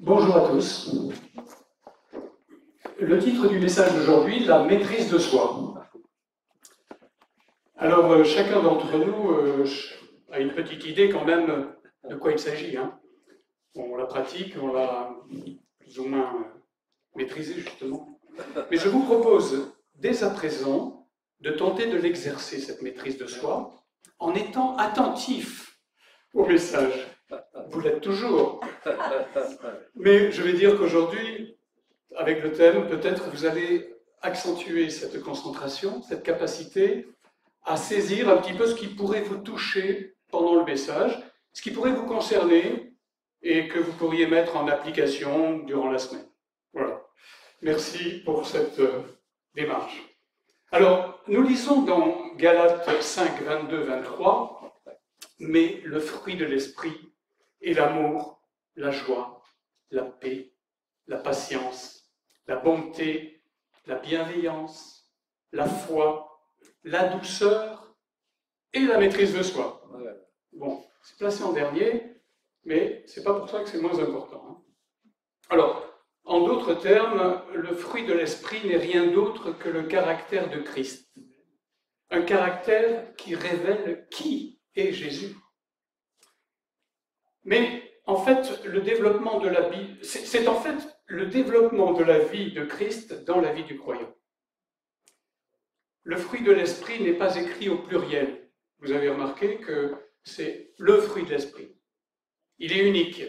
Bonjour à tous. Le titre du message d'aujourd'hui, la maîtrise de soi. Alors, chacun d'entre nous a une petite idée quand même de quoi il s'agit. On la pratique, on l'a plus ou moins maîtrisée justement. Mais je vous propose dès à présent de tenter de l'exercer, cette maîtrise de soi, en étant attentif au message. Vous l'êtes toujours. Mais je vais dire qu'aujourd'hui, avec le thème, peut-être vous allez accentuer cette concentration, cette capacité à saisir un petit peu ce qui pourrait vous toucher pendant le message, ce qui pourrait vous concerner et que vous pourriez mettre en application durant la semaine. Voilà. Merci pour cette démarche. Alors, nous lisons dans Galates 5, 22, 23, « Mais le fruit de l'esprit est l'amour, la joie, la paix, la patience, la bonté, la bienveillance, la foi, la douceur et la maîtrise de soi. » Bon, c'est placé en dernier, mais c'est pas pour ça que c'est moins important. Alors, en d'autres termes, le fruit de l'esprit n'est rien d'autre que le caractère de Christ. Un caractère qui révèle qui est Jésus. Mais en fait, le développement de la vie, c'est en fait le développement de la vie de Christ dans la vie du croyant. Le fruit de l'esprit n'est pas écrit au pluriel. Vous avez remarqué que c'est le fruit de l'esprit. Il est unique.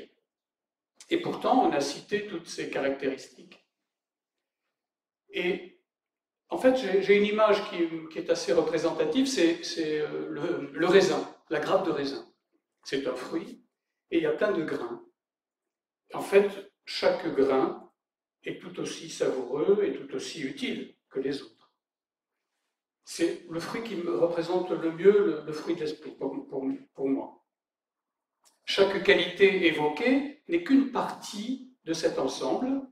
Et pourtant, on a cité toutes ses caractéristiques. Et en fait, j'ai une image qui est assez représentative, c'est le raisin, la grappe de raisin. C'est un fruit. Et il y a plein de grains. En fait, chaque grain est tout aussi savoureux et tout aussi utile que les autres. C'est le fruit qui me représente le mieux le fruit de l'esprit pour moi. Chaque qualité évoquée n'est qu'une partie de cet ensemble,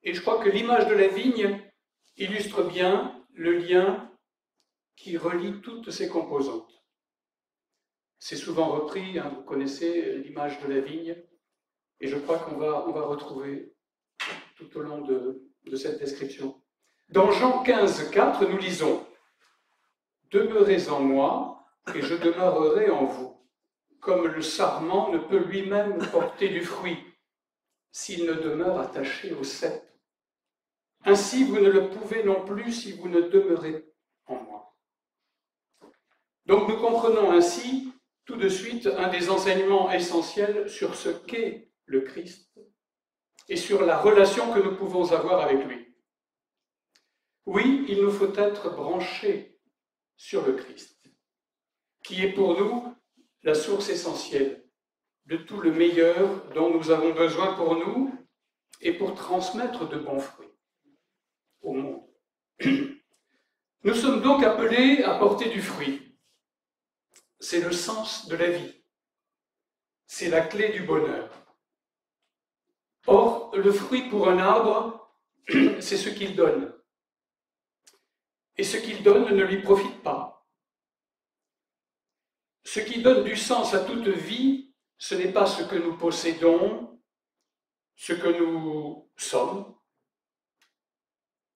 et je crois que l'image de la vigne illustre bien le lien qui relie toutes ces composantes. C'est souvent repris, vous connaissez l'image de la vigne, et je crois qu'on va retrouver tout au long de cette description. Dans Jean 15, 4, nous lisons « Demeurez en moi, et je demeurerai en vous, comme le sarment ne peut lui-même porter du fruit, s'il ne demeure attaché au cep. Ainsi, vous ne le pouvez non plus si vous ne demeurez en moi. » Donc nous comprenons ainsi tout de suite un des enseignements essentiels sur ce qu'est le Christ et sur la relation que nous pouvons avoir avec lui. Oui, il nous faut être branchés sur le Christ, qui est pour nous la source essentielle de tout le meilleur dont nous avons besoin pour nous et pour transmettre de bons fruits au monde. Nous sommes donc appelés à porter du fruit. C'est le sens de la vie. C'est la clé du bonheur. Or, le fruit pour un arbre, c'est ce qu'il donne. Et ce qu'il donne ne lui profite pas. Ce qui donne du sens à toute vie, ce n'est pas ce que nous possédons, ce que nous sommes,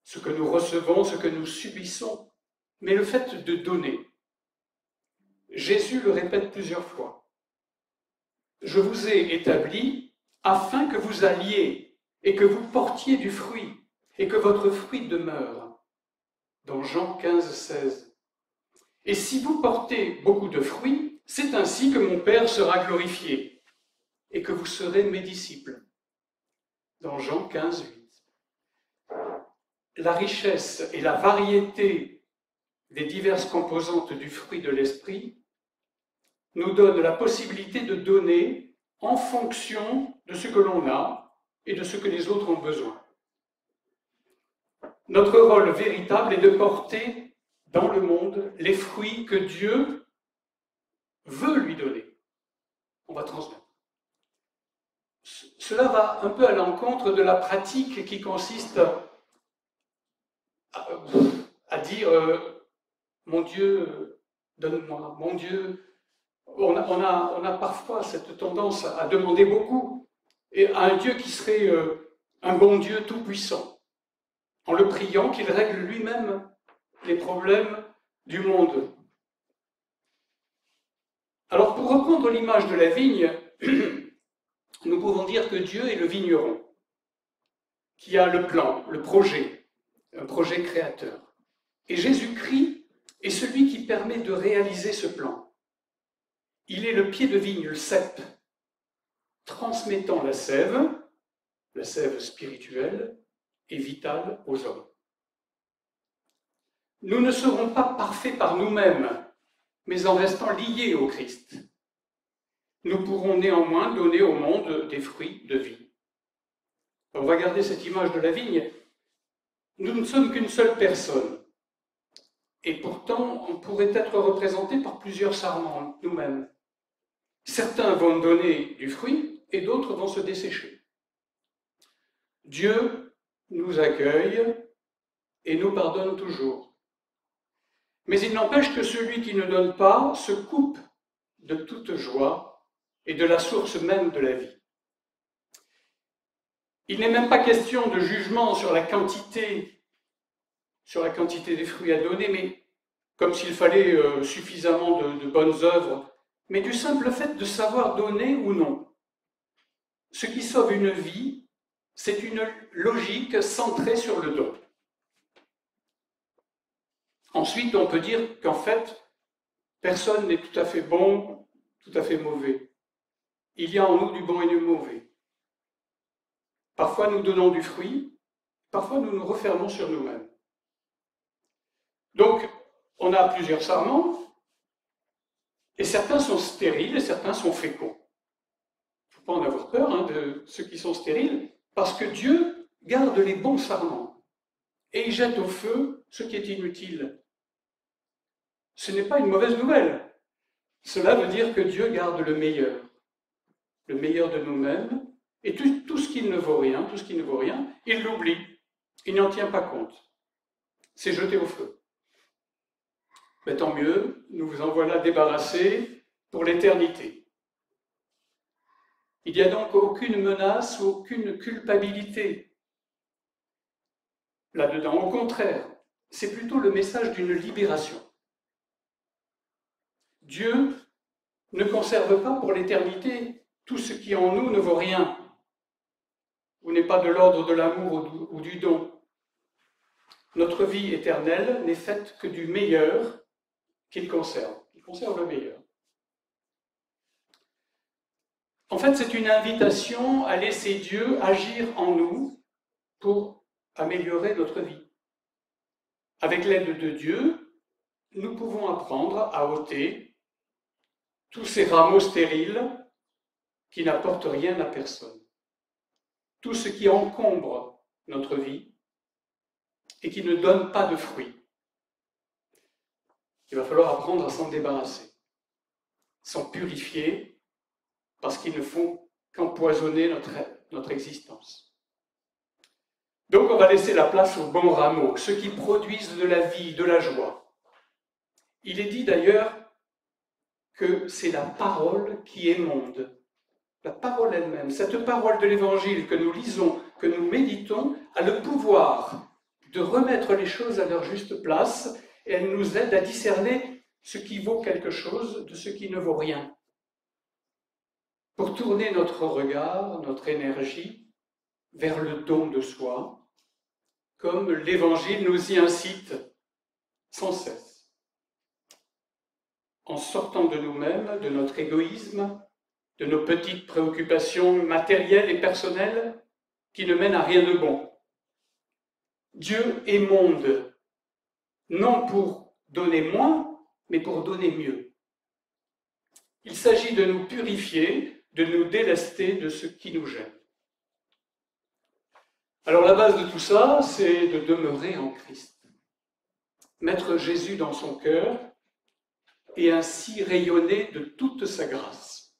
ce que nous recevons, ce que nous subissons, mais le fait de donner. Jésus le répète plusieurs fois. « Je vous ai établi afin que vous alliez et que vous portiez du fruit et que votre fruit demeure. » Dans Jean 15, 16. « Et si vous portez beaucoup de fruits, c'est ainsi que mon Père sera glorifié et que vous serez mes disciples. » Dans Jean 15, 8. La richesse et la variété des diverses composantes du fruit de l'esprit nous donnent la possibilité de donner en fonction de ce que l'on a et de ce que les autres ont besoin. Notre rôle véritable est de porter dans le monde les fruits que Dieu veut lui donner. On va transmettre. Cela va un peu à l'encontre de la pratique qui consiste à dire « Mon Dieu, donne-moi, mon Dieu ». On a parfois cette tendance à demander beaucoup et à un Dieu qui serait un bon Dieu tout-puissant, en le priant qu'il règle lui-même les problèmes du monde. Alors, pour reprendre l'image de la vigne, nous pouvons dire que Dieu est le vigneron, qui a le plan, le projet, un projet créateur. Et Jésus-Christ est celui qui permet de réaliser ce plan. Il est le pied de vigne, le cep, transmettant la sève spirituelle et vitale aux hommes. Nous ne serons pas parfaits par nous-mêmes, mais en restant liés au Christ. Nous pourrons néanmoins donner au monde des fruits de vie. On va garder cette image de la vigne. Nous ne sommes qu'une seule personne. Et pourtant, on pourrait être représenté par plusieurs sarments, nous-mêmes. Certains vont donner du fruit et d'autres vont se dessécher. Dieu nous accueille et nous pardonne toujours. Mais il n'empêche que celui qui ne donne pas se coupe de toute joie et de la source même de la vie. Il n'est même pas question de jugement sur la quantité des fruits à donner, mais comme s'il fallait suffisamment de bonnes œuvres, mais du simple fait de savoir donner ou non. Ce qui sauve une vie, c'est une logique centrée sur le don. Ensuite, on peut dire qu'en fait, personne n'est tout à fait bon, tout à fait mauvais. Il y a en nous du bon et du mauvais. Parfois, nous donnons du fruit, parfois, nous nous refermons sur nous-mêmes. Donc, on a plusieurs sarments, et certains sont stériles et certains sont féconds. Il ne faut pas en avoir peur de ceux qui sont stériles, parce que Dieu garde les bons sarments, et il jette au feu ce qui est inutile. Ce n'est pas une mauvaise nouvelle. Cela veut dire que Dieu garde le meilleur de nous-mêmes, et tout ce qui ne vaut rien, il l'oublie, il n'en tient pas compte. C'est jeté au feu. Mais tant mieux, nous vous en voilà débarrassés pour l'éternité. Il n'y a donc aucune menace ou aucune culpabilité là-dedans. Au contraire, c'est plutôt le message d'une libération. Dieu ne conserve pas pour l'éternité tout ce qui en nous ne vaut rien, ou n'est pas de l'ordre de l'amour ou du don. Notre vie éternelle n'est faite que du meilleur qu'il conserve. Il conserve le meilleur. En fait, c'est une invitation à laisser Dieu agir en nous pour améliorer notre vie. Avec l'aide de Dieu, nous pouvons apprendre à ôter tous ces rameaux stériles qui n'apportent rien à personne. Tout ce qui encombre notre vie et qui ne donne pas de fruits. Il va falloir apprendre à s'en débarrasser, s'en purifier, parce qu'ils ne font qu'empoisonner notre existence. Donc on va laisser la place aux bons rameaux, ceux qui produisent de la vie, de la joie. Il est dit d'ailleurs que c'est la parole qui émonde. La parole elle-même, cette parole de l'Évangile que nous lisons, que nous méditons, a le pouvoir de remettre les choses à leur juste place, et elle nous aide à discerner ce qui vaut quelque chose de ce qui ne vaut rien. Pour tourner notre regard, notre énergie vers le don de soi, comme l'Évangile nous y incite sans cesse. En sortant de nous-mêmes, de notre égoïsme, de nos petites préoccupations matérielles et personnelles qui ne mènent à rien de bon. Dieu émonde, non pour donner moins, mais pour donner mieux. Il s'agit de nous purifier, de nous délester de ce qui nous gêne. Alors la base de tout ça, c'est de demeurer en Christ. Mettre Jésus dans son cœur et ainsi rayonner de toute sa grâce.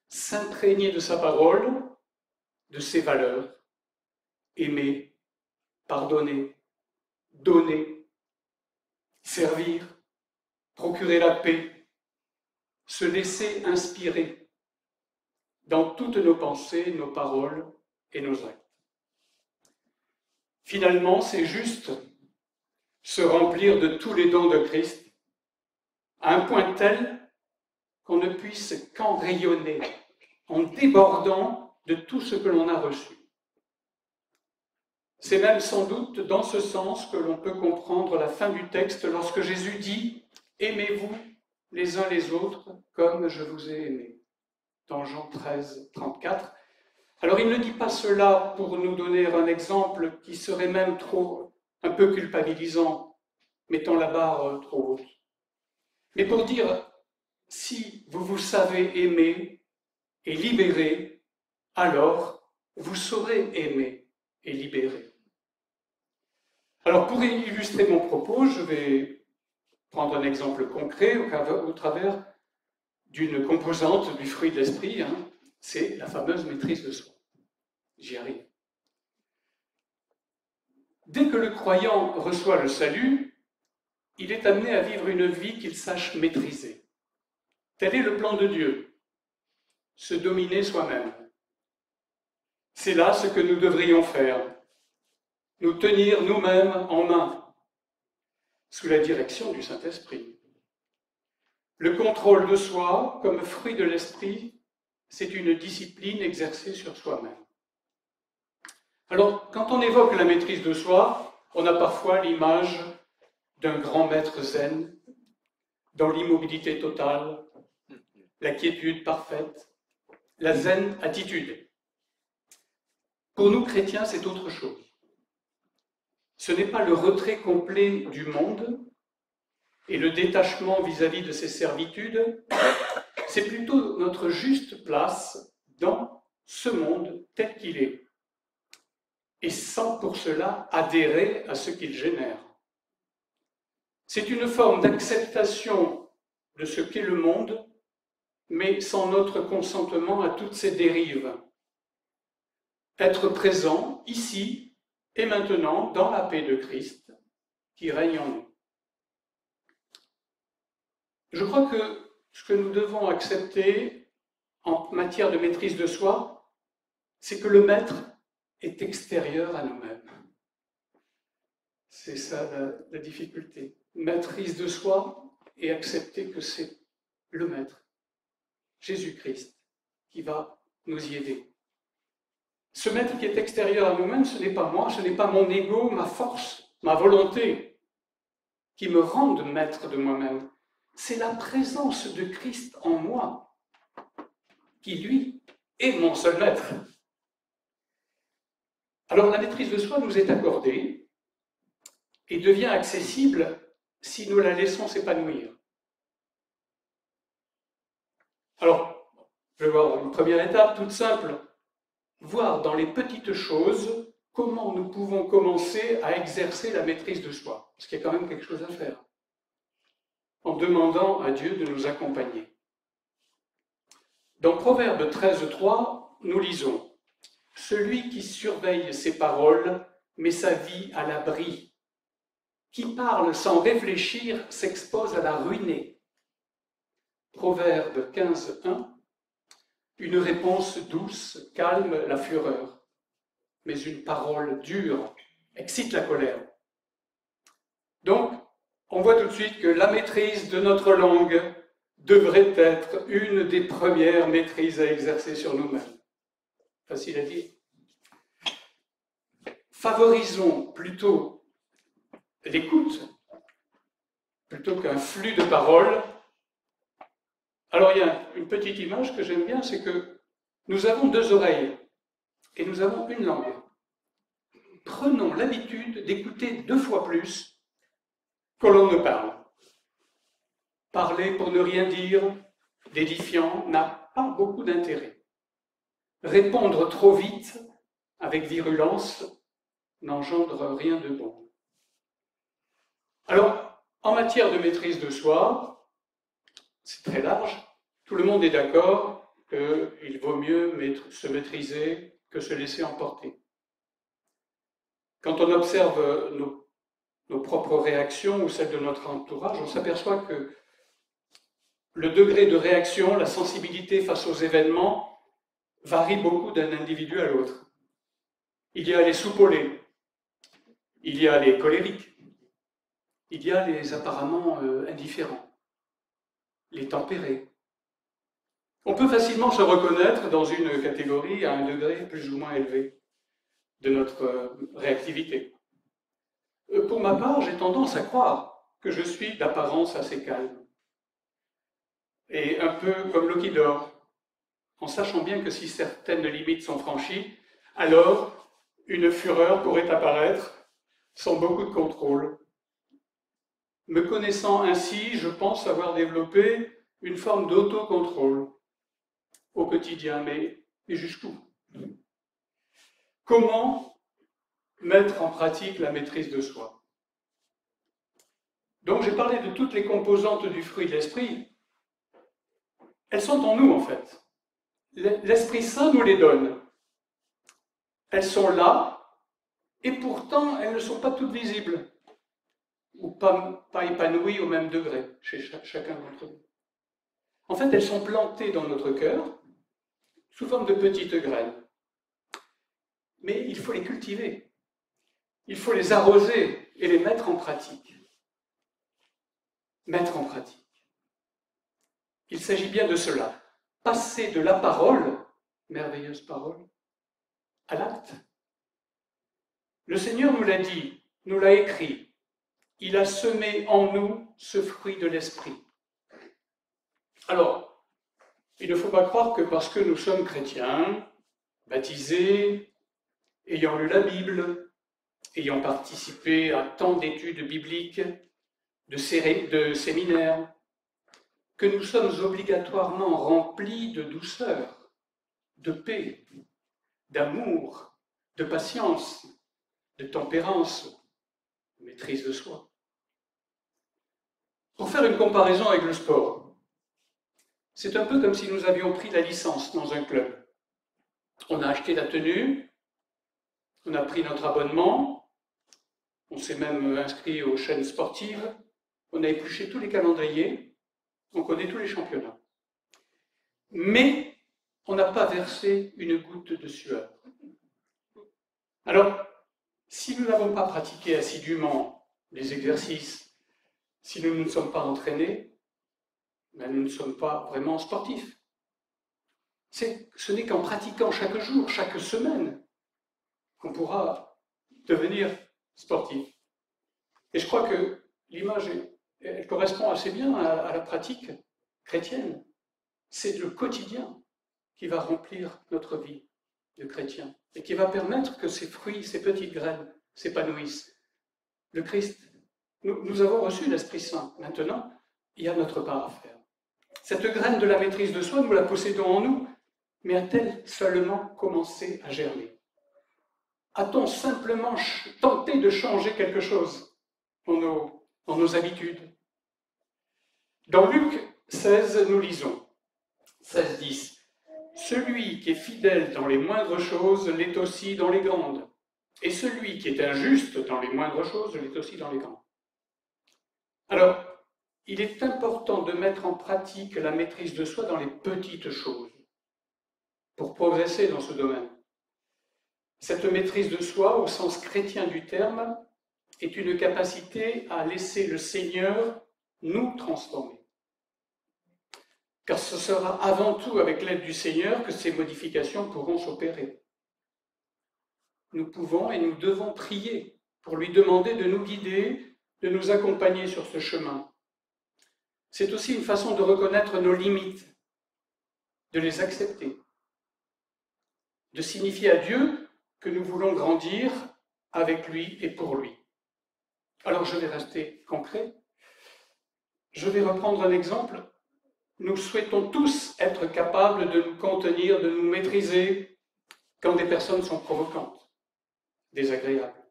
S'imprégner de sa parole, de ses valeurs, aimer, pardonner, donner, servir, procurer la paix, se laisser inspirer, dans toutes nos pensées, nos paroles et nos actes. Finalement, c'est juste se remplir de tous les dons de Christ à un point tel qu'on ne puisse qu'en rayonner, en débordant de tout ce que l'on a reçu. C'est même sans doute dans ce sens que l'on peut comprendre la fin du texte lorsque Jésus dit « Aimez-vous les uns les autres comme je vous ai aimés » dans Jean 13, 34. Alors il ne dit pas cela pour nous donner un exemple qui serait même un peu culpabilisant, mettant la barre trop haute, mais pour dire « Si vous vous savez aimer et libérer, alors vous saurez aimer et libérer. » Alors, pour illustrer mon propos, je vais prendre un exemple concret au travers d'une composante du fruit de l'esprit, c'est la fameuse maîtrise de soi. J'y arrive. Dès que le croyant reçoit le salut, il est amené à vivre une vie qu'il sache maîtriser. Tel est le plan de Dieu, se dominer soi-même. C'est là ce que nous devrions faire. Nous tenir nous-mêmes en main, sous la direction du Saint-Esprit. Le contrôle de soi, comme fruit de l'esprit, c'est une discipline exercée sur soi-même. Alors, quand on évoque la maîtrise de soi, on a parfois l'image d'un grand maître zen, dans l'immobilité totale, la quiétude parfaite, la zen attitude. Pour nous chrétiens, c'est autre chose. Ce n'est pas le retrait complet du monde et le détachement vis-à-vis de ses servitudes, c'est plutôt notre juste place dans ce monde tel qu'il est, et sans pour cela adhérer à ce qu'il génère. C'est une forme d'acceptation de ce qu'est le monde, mais sans notre consentement à toutes ses dérives. Être présent ici, et maintenant dans la paix de Christ qui règne en nous. Je crois que ce que nous devons accepter en matière de maîtrise de soi, c'est que le maître est extérieur à nous-mêmes. C'est ça la difficulté. Maîtrise de soi et accepter que c'est le maître, Jésus-Christ, qui va nous y aider. Ce maître qui est extérieur à nous-mêmes, ce n'est pas moi, ce n'est pas mon ego, ma force, ma volonté, qui me rendent maître de moi-même. C'est la présence de Christ en moi, qui, lui, est mon seul maître. Alors la maîtrise de soi nous est accordée et devient accessible si nous la laissons s'épanouir. Alors, je vais voir une première étape toute simple. Voir dans les petites choses comment nous pouvons commencer à exercer la maîtrise de soi. Parce qu'il y a quand même quelque chose à faire. En demandant à Dieu de nous accompagner. Dans Proverbe 13.3, nous lisons « Celui qui surveille ses paroles met sa vie à l'abri. Qui parle sans réfléchir s'expose à la ruiner. » Proverbe 15.1. Une réponse douce calme la fureur, mais une parole dure excite la colère. Donc, on voit tout de suite que la maîtrise de notre langue devrait être une des premières maîtrises à exercer sur nous-mêmes. Facile à dire. Favorisons plutôt l'écoute, plutôt qu'un flux de paroles. Alors, il y a une petite image que j'aime bien, c'est que nous avons deux oreilles et nous avons une langue. Prenons l'habitude d'écouter 2 fois plus que l'on ne parle. Parler pour ne rien dire, d'édifiant, n'a pas beaucoup d'intérêt. Répondre trop vite, avec virulence, n'engendre rien de bon. Alors, en matière de maîtrise de soi, c'est très large. Tout le monde est d'accord qu'il vaut mieux se maîtriser que se laisser emporter. Quand on observe nos propres réactions ou celles de notre entourage, on s'aperçoit que le degré de réaction, la sensibilité face aux événements varient beaucoup d'un individu à l'autre. Il y a les soupolés, il y a les colériques, il y a les apparemment indifférents, les tempérés. On peut facilement se reconnaître dans une catégorie à un degré plus ou moins élevé de notre réactivité. Pour ma part, j'ai tendance à croire que je suis d'apparence assez calme. Et un peu comme l'eau qui dort, en sachant bien que si certaines limites sont franchies, alors une fureur pourrait apparaître sans beaucoup de contrôle. Me connaissant ainsi, je pense avoir développé une forme d'autocontrôle au quotidien, mais jusqu'où? Comment mettre en pratique la maîtrise de soi? Donc j'ai parlé de toutes les composantes du fruit de l'esprit. Elles sont en nous en fait. L'Esprit Saint nous les donne. Elles sont là, et pourtant elles ne sont pas toutes visibles, ou pas épanouies au même degré chez chacun d'entre nous. En fait, elles sont plantées dans notre cœur, sous forme de petites graines. Mais il faut les cultiver. Il faut les arroser et les mettre en pratique. Mettre en pratique. Il s'agit bien de cela. Passer de la parole, merveilleuse parole, à l'acte. Le Seigneur nous l'a dit, nous l'a écrit. Il a semé en nous ce fruit de l'esprit. Alors, il ne faut pas croire que parce que nous sommes chrétiens, baptisés, ayant lu la Bible, ayant participé à tant d'études bibliques, de séminaires, que nous sommes obligatoirement remplis de douceur, de paix, d'amour, de patience, de tempérance, de maîtrise de soi. Pour faire une comparaison avec le sport, c'est un peu comme si nous avions pris la licence dans un club. On a acheté la tenue, on a pris notre abonnement, on s'est même inscrit aux chaînes sportives, on a épluché tous les calendriers, on connaît tous les championnats. Mais on n'a pas versé une goutte de sueur. Alors, si nous n'avons pas pratiqué assidûment les exercices, si nous ne nous sommes pas entraînés, ben nous ne sommes pas vraiment sportifs. Ce n'est qu'en pratiquant chaque jour, chaque semaine, qu'on pourra devenir sportif. Et je crois que l'image, elle correspond assez bien à la pratique chrétienne. C'est le quotidien qui va remplir notre vie de chrétien et qui va permettre que ces fruits, ces petites graines s'épanouissent. Le Christ, nous avons reçu l'Esprit Saint. Maintenant, il y a notre part à faire. Cette graine de la maîtrise de soi, nous la possédons en nous, mais a-t-elle seulement commencé à germer? A-t-on simplement tenté de changer quelque chose dans nos habitudes? Dans Luc 16, nous lisons, 16-10, « Celui qui est fidèle dans les moindres choses l'est aussi dans les grandes, et celui qui est injuste dans les moindres choses l'est aussi dans les grandes. » Alors, il est important de mettre en pratique la maîtrise de soi dans les petites choses pour progresser dans ce domaine. Cette maîtrise de soi, au sens chrétien du terme, est une capacité à laisser le Seigneur nous transformer. Car ce sera avant tout avec l'aide du Seigneur que ces modifications pourront s'opérer. Nous pouvons et nous devons prier pour lui demander de nous guider, de nous accompagner sur ce chemin. C'est aussi une façon de reconnaître nos limites, de les accepter, de signifier à Dieu que nous voulons grandir avec lui et pour lui. Alors je vais rester concret. Je vais reprendre un exemple. Nous souhaitons tous être capables de nous contenir, de nous maîtriser quand des personnes sont provocantes, désagréables,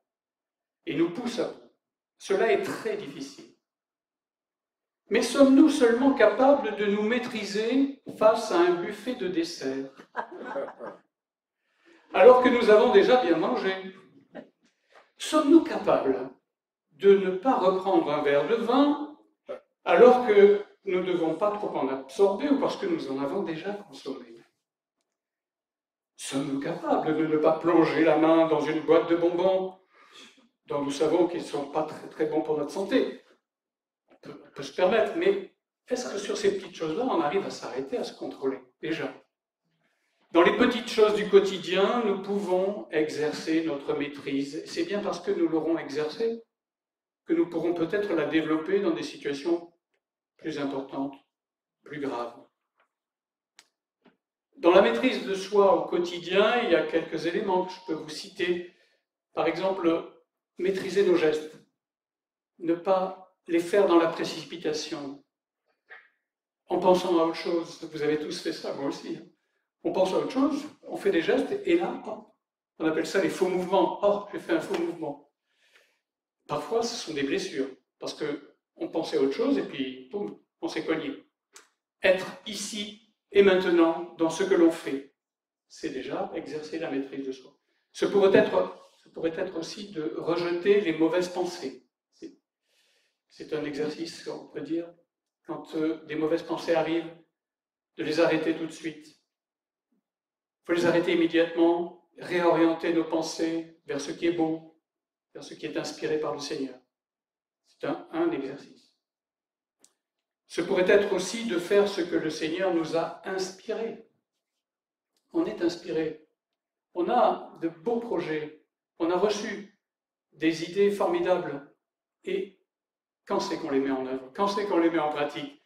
et nous poussent à bout. Cela est très difficile. Mais sommes-nous seulement capables de nous maîtriser face à un buffet de dessert, alors que nous avons déjà bien mangé? Sommes-nous capables de ne pas reprendre un verre de vin alors que nous ne devons pas trop en absorber ou parce que nous en avons déjà consommé? Sommes-nous capables de ne pas plonger la main dans une boîte de bonbons dont nous savons qu'ils ne sont pas très, très bons pour notre santé? On peut se permettre, mais est-ce que sur ces petites choses-là, on arrive à s'arrêter, à se contrôler, déjà? Dans les petites choses du quotidien, nous pouvons exercer notre maîtrise. C'est bien parce que nous l'aurons exercée que nous pourrons peut-être la développer dans des situations plus importantes, plus graves. Dans la maîtrise de soi au quotidien, il y a quelques éléments que je peux vous citer. Par exemple, maîtriser nos gestes, ne pas les faire dans la précipitation, en pensant à autre chose. Vous avez tous fait ça, moi aussi. On pense à autre chose, on fait des gestes, et là, on appelle ça les faux mouvements. Oh, j'ai fait un faux mouvement. Parfois, ce sont des blessures, parce qu'on pensait à autre chose, et puis, boum, on s'est cogné. Être ici et maintenant dans ce que l'on fait, c'est déjà exercer la maîtrise de soi. Ce pourrait être aussi de rejeter les mauvaises pensées. C'est un exercice, on peut dire, quand des mauvaises pensées arrivent, de les arrêter tout de suite. Il faut les arrêter immédiatement, réorienter nos pensées vers ce qui est beau, vers ce qui est inspiré par le Seigneur. C'est un exercice. Ce pourrait être aussi de faire ce que le Seigneur nous a inspiré. On est inspiré. On a de beaux projets. On a reçu des idées formidables. Et quand c'est qu'on les met en œuvre? Quand c'est qu'on les met en pratique?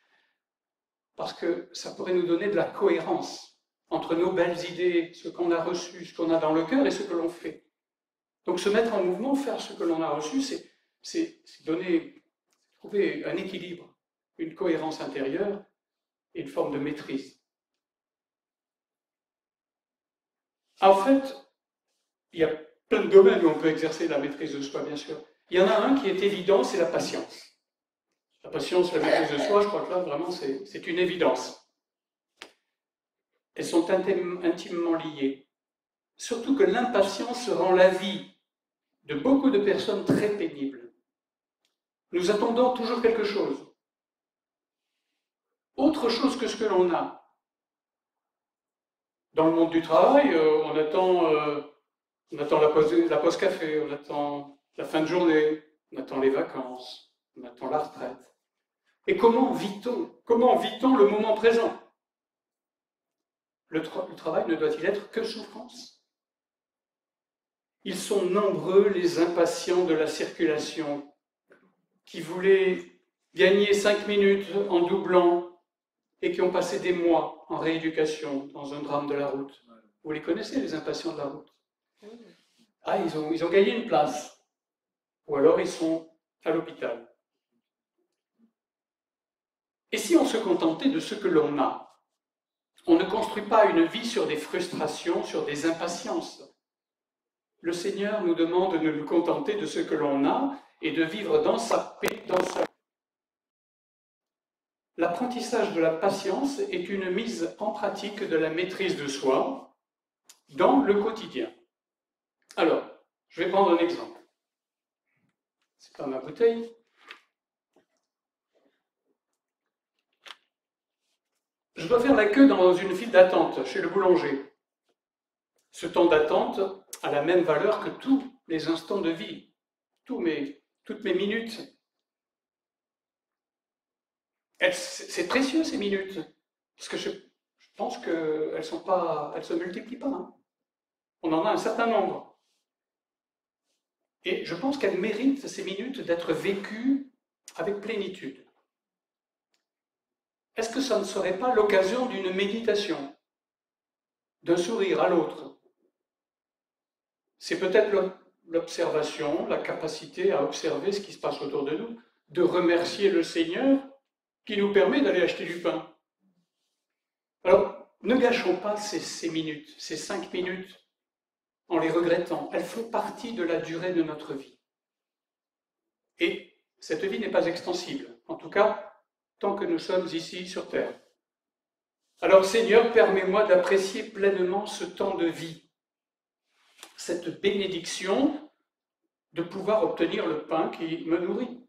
Parce que ça pourrait nous donner de la cohérence entre nos belles idées, ce qu'on a reçu, ce qu'on a dans le cœur et ce que l'on fait. Donc se mettre en mouvement, faire ce que l'on a reçu, c'est trouver un équilibre, une cohérence intérieure et une forme de maîtrise. En fait, il y a plein de domaines où on peut exercer la maîtrise de soi, bien sûr. Il y en a un qui est évident, c'est la patience. La patience, la maîtrise de soi, je crois que là, vraiment, c'est une évidence. Elles sont intimement liées. Surtout que l'impatience rend la vie de beaucoup de personnes très pénible. Nous attendons toujours quelque chose. Autre chose que ce que l'on a. Dans le monde du travail, on attend la pause café, on attend la fin de journée, on attend les vacances, on attend la retraite. Et comment vit-on? Comment vit-on le moment présent? Le travail ne doit-il être que souffrance? Ils sont nombreux les impatients de la circulation qui voulaient gagner 5 minutes en doublant et qui ont passé des mois en rééducation dans un drame de la route. Vous les connaissez, les impatients de la route? Ah, ils ont gagné une place. Ou alors ils sont à l'hôpital. Et si on se contentait de ce que l'on a? On ne construit pas une vie sur des frustrations, sur des impatiences. Le Seigneur nous demande de nous contenter de ce que l'on a et de vivre dans sa paix, dans sa... L'apprentissage de la patience est une mise en pratique de la maîtrise de soi dans le quotidien. Alors, je vais prendre un exemple. C'est pas ma bouteille. Je dois faire la queue dans une file d'attente chez le boulanger. Ce temps d'attente a la même valeur que tous les instants de vie, toutes mes minutes. C'est précieux ces minutes, parce que je pense qu'elles se multiplient pas. Hein. On en a un certain nombre. Et je pense qu'elles méritent ces minutes d'être vécues avec plénitude. Est-ce que ça ne serait pas l'occasion d'une méditation, d'un sourire à l'autre? C'est peut-être l'observation, la capacité à observer ce qui se passe autour de nous, de remercier le Seigneur qui nous permet d'aller acheter du pain. Alors, ne gâchons pas ces minutes, ces 5 minutes, en les regrettant. Elles font partie de la durée de notre vie. Et cette vie n'est pas extensible, en tout cas, tant que nous sommes ici sur terre. Alors, Seigneur, permets-moi d'apprécier pleinement ce temps de vie, cette bénédiction de pouvoir obtenir le pain qui me nourrit.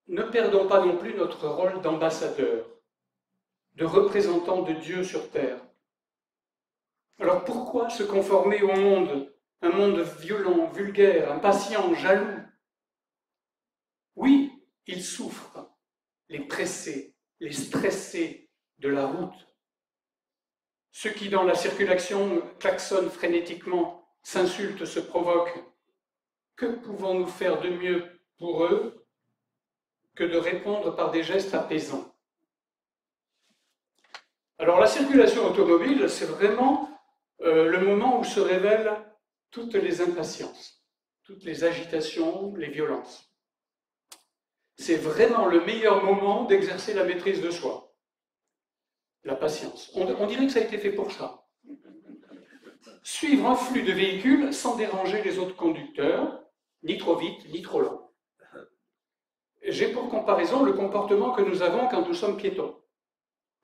Ne perdons pas non plus notre rôle d'ambassadeur, de représentant de Dieu sur terre. Alors pourquoi se conformer au monde, un monde violent, vulgaire, impatient, jaloux? Oui, ils souffrent, les pressés, les stressés de la route. Ceux qui, dans la circulation, klaxonnent frénétiquement, s'insultent, se provoquent. Que pouvons-nous faire de mieux pour eux que de répondre par des gestes apaisants? Alors la circulation automobile, c'est vraiment le moment où se révèlent toutes les impatiences, toutes les agitations, les violences. C'est vraiment le meilleur moment d'exercer la maîtrise de soi, la patience. On dirait que ça a été fait pour ça. Suivre un flux de véhicules sans déranger les autres conducteurs, ni trop vite, ni trop lent. J'ai pour comparaison le comportement que nous avons quand nous sommes piétons.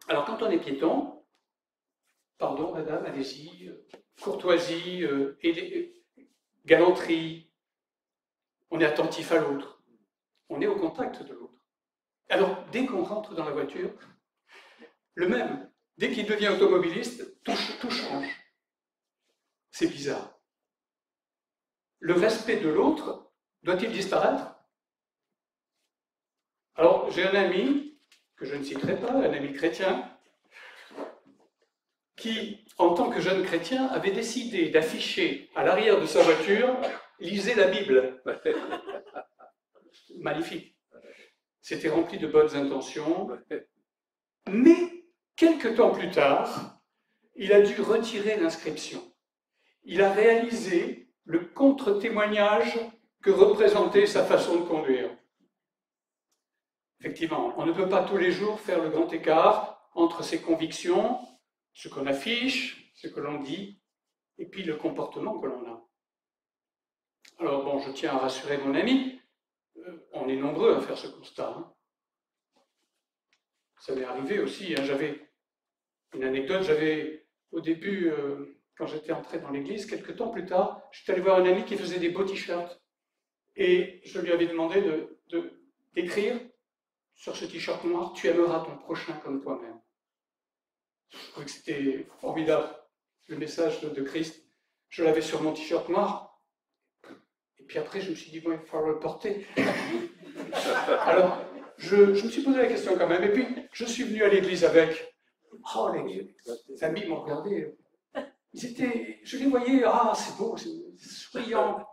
Alors quand on est piéton, pardon madame, allez-y, courtoisie, galanterie, on est attentif à l'autre, on est au contact de l'autre. Alors dès qu'on rentre dans la voiture, le même, dès qu'il devient automobiliste, tout change. C'est bizarre. Le respect de l'autre doit-il disparaître? Alors j'ai un ami, que je ne citerai pas, un ami chrétien, qui, en tant que jeune chrétien, avait décidé d'afficher à l'arrière de sa voiture « Lisez la Bible ». Magnifique. C'était rempli de bonnes intentions. Mais, quelque temps plus tard, il a dû retirer l'inscription. Il a réalisé le contre-témoignage que représentait sa façon de conduire. Effectivement, on ne peut pas tous les jours faire le grand écart entre ses convictions, ce qu'on affiche, ce que l'on dit, et puis le comportement que l'on a. Alors bon, je tiens à rassurer mon ami, on est nombreux à faire ce constat. Hein. Ça m'est arrivé aussi, hein, j'avais une anecdote, au début, quand j'étais entré dans l'église, quelques temps plus tard, j'étais allé voir un ami qui faisait des beaux t-shirts, et je lui avais demandé d'écrire sur ce t-shirt noir, tu aimeras ton prochain comme toi-même. Je trouvais que c'était formidable, le message de Christ. Je l'avais sur mon t-shirt noir, et puis après je me suis dit, bon, il faut le porter. Alors, je me suis posé la question quand même, et puis je suis venu à l'église avec. Oh, les amis m'ont regardé. Je les voyais, ah, c'est beau, c'est souriant.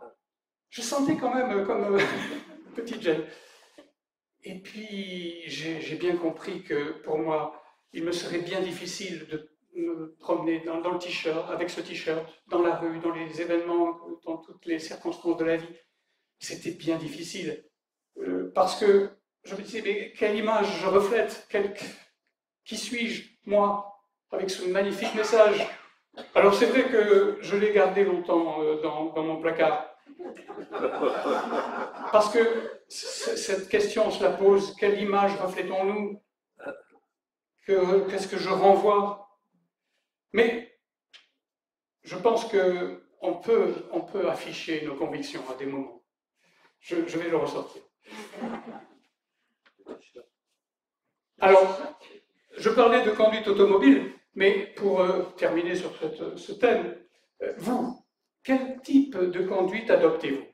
Je sentais quand même comme une petite gêne. Et puis, j'ai bien compris que pour moi, il me serait bien difficile de me promener dans le t-shirt, avec ce t-shirt, dans la rue, dans les événements, dans toutes les circonstances de la vie. C'était bien difficile. Parce que je me disais, mais quelle image je reflète? Qui suis-je, moi, avec ce magnifique message? Alors c'est vrai que je l'ai gardé longtemps dans mon placard. Parce que cette question, on se la pose, quelle image reflétons-nous? Qu'est-ce que je renvoie? Mais je pense qu'on peut afficher nos convictions à des moments. Je vais le ressortir. Alors, je parlais de conduite automobile, mais pour terminer sur ce thème, vous, quel type de conduite adoptez-vous?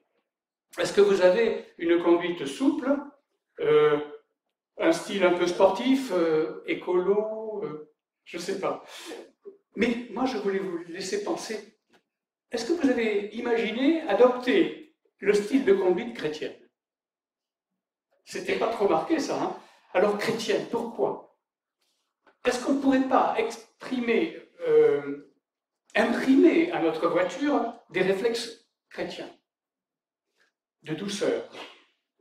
Est-ce que vous avez une conduite souple, un style un peu sportif, écolo, je ne sais pas. Mais moi, je voulais vous laisser penser, est-ce que vous avez imaginé adopter le style de conduite chrétienne? C'était pas trop marqué, ça, hein? Alors, chrétienne, pourquoi? Est-ce qu'on ne pourrait pas imprimer à notre voiture des réflexes chrétiens? De douceur,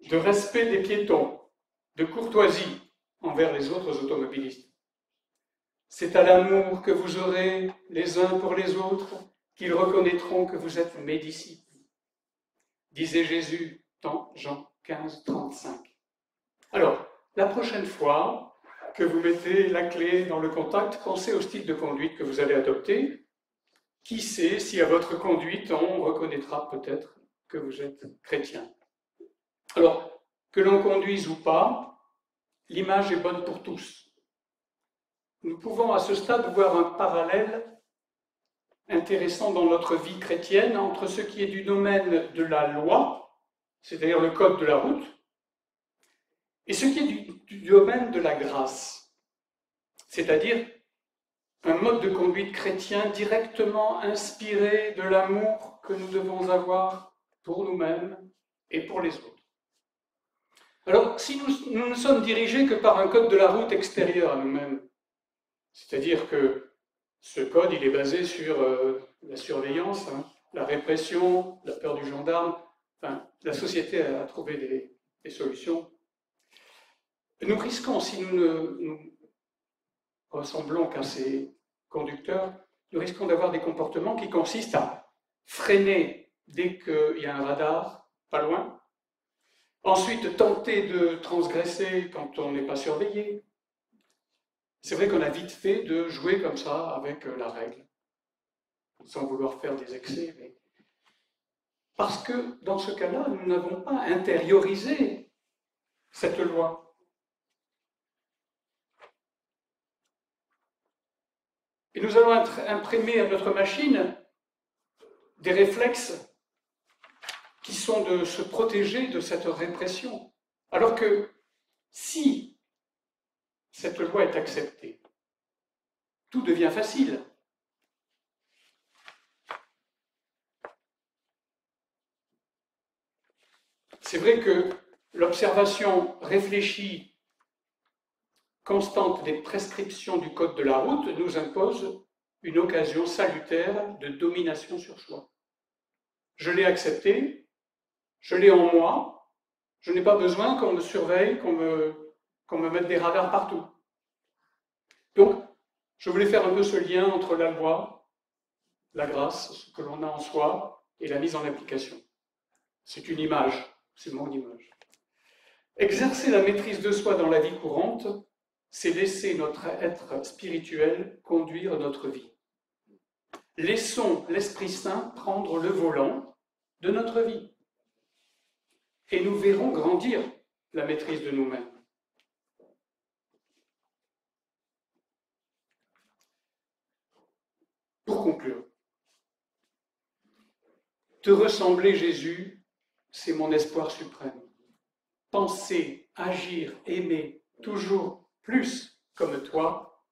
de respect des piétons, de courtoisie envers les autres automobilistes. C'est à l'amour que vous aurez les uns pour les autres qu'ils reconnaîtront que vous êtes mes disciples. Disait Jésus dans Jean 15, 35. Alors, la prochaine fois que vous mettez la clé dans le contact, pensez au style de conduite que vous allez adopter. Qui sait si à votre conduite, on reconnaîtra peut-être que vous êtes chrétien. Alors, que l'on conduise ou pas, l'image est bonne pour tous. Nous pouvons à ce stade voir un parallèle intéressant dans notre vie chrétienne entre ce qui est du domaine de la loi, c'est-à-dire le code de la route, et ce qui est du domaine de la grâce, c'est-à-dire un mode de conduite chrétien directement inspiré de l'amour que nous devons avoir pour nous-mêmes et pour les autres. Alors, si nous ne sommes dirigés que par un code de la route extérieur à nous-mêmes, c'est-à-dire que ce code, il est basé sur la surveillance, la répression, la peur du gendarme, enfin, la société a trouvé des solutions. Nous risquons, si nous ne ressemblons qu'à ces conducteurs, nous risquons d'avoir des comportements qui consistent à freiner dès qu'il y a un radar pas loin, ensuite tenter de transgresser quand on n'est pas surveillé. C'est vrai qu'on a vite fait de jouer comme ça avec la règle, sans vouloir faire des excès, mais parce que dans ce cas-là, nous n'avons pas intériorisé cette loi. Et nous allons imprimer à notre machine des réflexes qui sont de se protéger de cette répression. Alors que si cette loi est acceptée, tout devient facile. C'est vrai que l'observation réfléchie, constante des prescriptions du code de la route nous impose une occasion salutaire de domination sur soi. Je l'ai accepté, je l'ai en moi, je n'ai pas besoin qu'on me surveille, qu'on me mette des radars partout. Donc, je voulais faire un peu ce lien entre la loi, la grâce, ce que l'on a en soi, et la mise en application. C'est une image, c'est mon image. Exercer la maîtrise de soi dans la vie courante, c'est laisser notre être spirituel conduire notre vie. Laissons l'Esprit Saint prendre le volant de notre vie. Et nous verrons grandir la maîtrise de nous-mêmes. Pour conclure, te ressembler, Jésus, c'est mon espoir suprême. Penser, agir, aimer, toujours plus comme toi.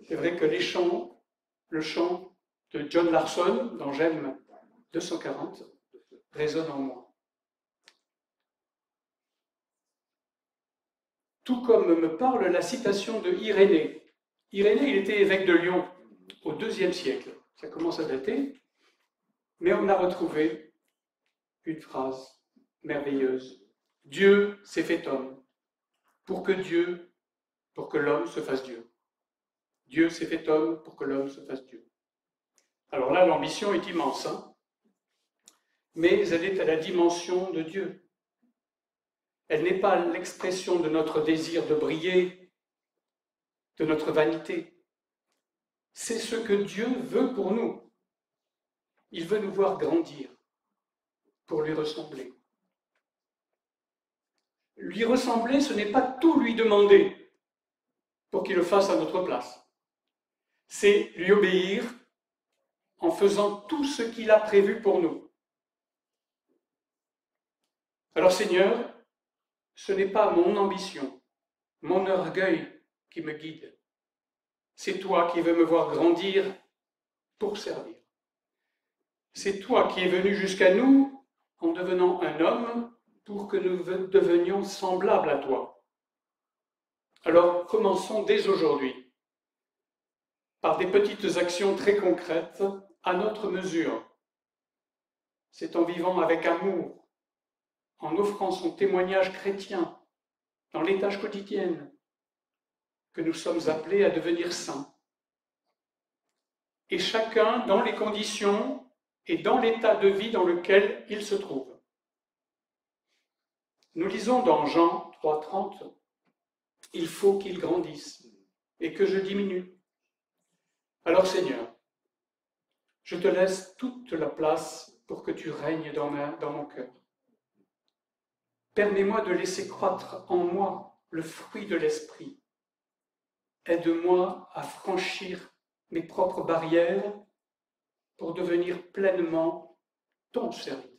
C'est vrai que le chant de John Larson, dans J'aime 240, résonne en moi. Tout comme me parle la citation de Irénée. Irénée, il était évêque de Lyon au IIe siècle. Ça commence à dater, mais on a retrouvé une phrase merveilleuse. Dieu s'est fait homme pour que l'homme se fasse Dieu. Dieu s'est fait homme pour que l'homme se fasse Dieu. Alors là, l'ambition est immense, mais elle est à la dimension de Dieu. Elle n'est pas l'expression de notre désir de briller, de notre vanité. C'est ce que Dieu veut pour nous. Il veut nous voir grandir pour lui ressembler. Lui ressembler, ce n'est pas tout lui demander pour qu'il le fasse à notre place. C'est lui obéir en faisant tout ce qu'il a prévu pour nous. Alors Seigneur, ce n'est pas mon ambition, mon orgueil qui me guide. C'est toi qui veux me voir grandir pour servir. C'est toi qui es venu jusqu'à nous en devenant un homme pour que nous devenions semblables à toi. Alors commençons dès aujourd'hui par des petites actions très concrètes à notre mesure. C'est en vivant avec amour, en offrant son témoignage chrétien dans les tâches quotidiennes, que nous sommes appelés à devenir saints. Et chacun dans les conditions et dans l'état de vie dans lequel il se trouve. Nous lisons dans Jean 3,30, « Il faut qu'il grandisse et que je diminue. » Alors Seigneur, je te laisse toute la place pour que tu règnes dans mon cœur. Permets-moi de laisser croître en moi le fruit de l'esprit. Aide-moi à franchir mes propres barrières pour devenir pleinement ton serviteur.